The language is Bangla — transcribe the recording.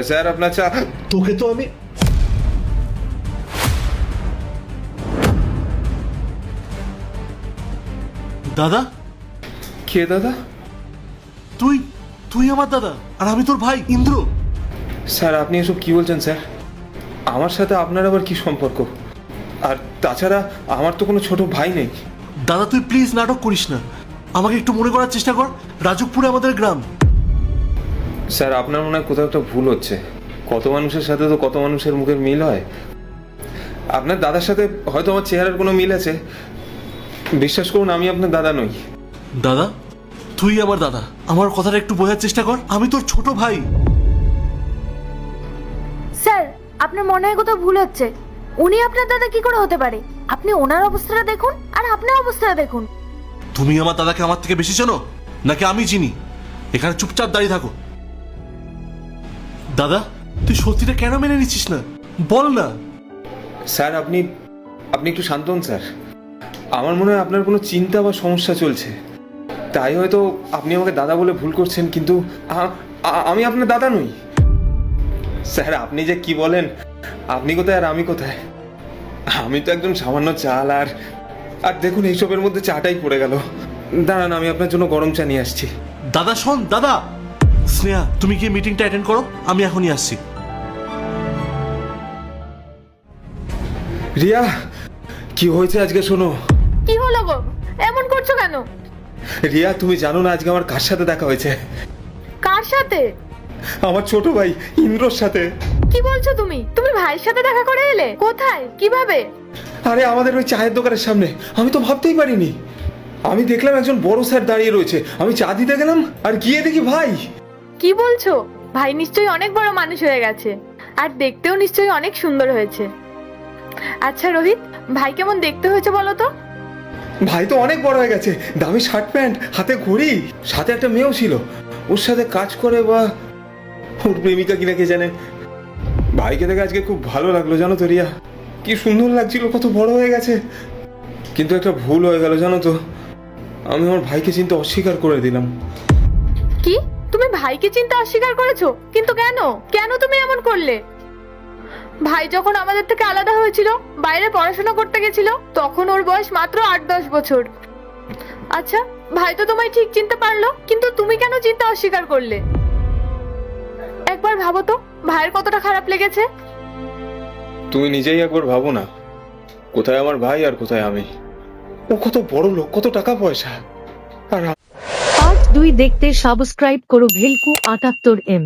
স্যার আপনার চা। তোকে তো আমি দাদা, কে দাদা? তুই তুই আমার দাদা আর আমি তোর ভাই ইন্দ্র। স্যার আপনি এসব কি বলছেন স্যার? আমার সাথে আপনার আবার কি সম্পর্ক? আর তাছাড়া আমার তো কোনো ছোট ভাই নেই। দাদা তুই প্লিজ নাটক করিস না, আমাকে একটু মনে করার চেষ্টা কর। রাজকপুরে আমাদের গ্রাম। স্যার আপনার মনে হয় কোথাও একটা ভুল হচ্ছে। কত মানুষের সাথে তো কত মানুষের মুখের মিল হয়। আপনার দাদার সাথে হয়তো আমার চেহারার কোনো মিল আছে। বিশ্বাস করুন আমি আপনার দাদা নই। দাদা, তুই আমার দাদা, আমার কথাটা একটু বোঝার চেষ্টা কর। আমি তোর ছোট ভাই। স্যার, আপনার মনে হয় কোথাও ভুল হচ্ছে। উনি আপনার দাদা কি করে হতে পারে? আপনি ওনার অবস্থাটা দেখুন আর আপনার অবস্থাটা দেখুন। তুমি আমার দাদাকে আমার থেকে বেশি চেনো নাকি আমি চিনি? এখানে চুপচাপ দাঁড়িয়ে থাকো। দাদা, তুই সত্যিটা কেন মেনে নিচ্ছিস না? বল না। স্যার আপনি আপনি একটু শান্ত হন স্যার। আমার মনে হয় আপনার কোনো চিন্তা বা সমস্যা চলছে, তাই হয়তো আপনি আমাকে দাদা বলে ভুল করছেন। কিন্তু আমি আপনার দাদা নই। স্যার আপনি যে কি বলেন, আপনি কোথায় আর আমি কোথায়? আমি তো একদম সামান্য চাল আর আর দেখুন এইসবের মধ্যে চাটাই পড়ে গেল। দাঁড়ান আমি আপনার জন্য গরম চা নিয়ে আসছি। দাদা শোন, দাদা। স্নেহা, তুমি কি মিটিংটা অ্যাটেন্ড করো, আমি এখনই আসছি। রিয়া, কি হয়েছে আজকে শোনো। কি হলো গো? এমন করছো কেন? রিয়া তুমি জানো না আজকে আমার কার সাথে দেখা হয়েছে? কার সাথে? আমার ছোট ভাই ইন্দ্রর সাথে। কি বলছো তুমি? তুমি ভাইয়ের সাথে দেখা করে এলে? কোথায়? কিভাবে? আরে আমাদের ওই চায়ের দোকানের সামনে। আমি তো ভাবতেই পারিনি। আমি দেখলাম একজন বড় স্যার দাঁড়িয়ে রয়েছে। আমি চা দিতে গেলাম আর গিয়ে দেখি ভাই। কি বলছো? ভাই নিশ্চয়ই অনেক বড় মানুষ হয়ে গেছে, আর দেখতেও নিশ্চয়ই অনেক সুন্দর হয়েছে। আচ্ছা রোহিত, ভাই কেমন দেখতে হয়েছে বলো তো? ভাই তো অনেক বড় হয়ে গেছে, দামি শার্ট প্যান্ট, হাতে ঘড়ি, সাথে একটা মেয়েও ছিল। ওর সাথে কাজ করে বা ওর প্রেমিকা কিনা কে জানে। ভাইকে দেখে আজকে খুব ভালো লাগলো জানো তো রিয়া। কি সুন্দর লাগছিল, কত বড় হয়ে গেছে। কিন্তু একটা ভুল হয়ে গেল জানো তো, আমি আমার ভাইকে চিনতে অস্বীকার করে দিলাম। কি? তুমি ভাইকে চিনতে অস্বীকার করেছো? কিন্তু কেন? কেন তুমি এমন করলে? ভাই যখন আমাদের থেকে আলাদা হয়েছিল, বাইরে পড়াশোনা করতে গেছিল, তখন ওর বয়স মাত্র 8-10 বছর। আচ্ছা, ভাই তো তোমায় ঠিক চিনতে পারলো, কিন্তু তুমি কেন চিনতে অস্বীকার করলে? একবার ভাবো তো, ভাইয়ের কতটা খারাপ লেগেছে। তুমি নিজেই একবার ভাবো না, কোথায় আমার ভাই আর কোথায় আমি। ও কত বড় লোক, কত টাকা পয়সা, আর পার্ট 2 দেখতে সাবস্ক্রাইব করো ভেলকু 78M।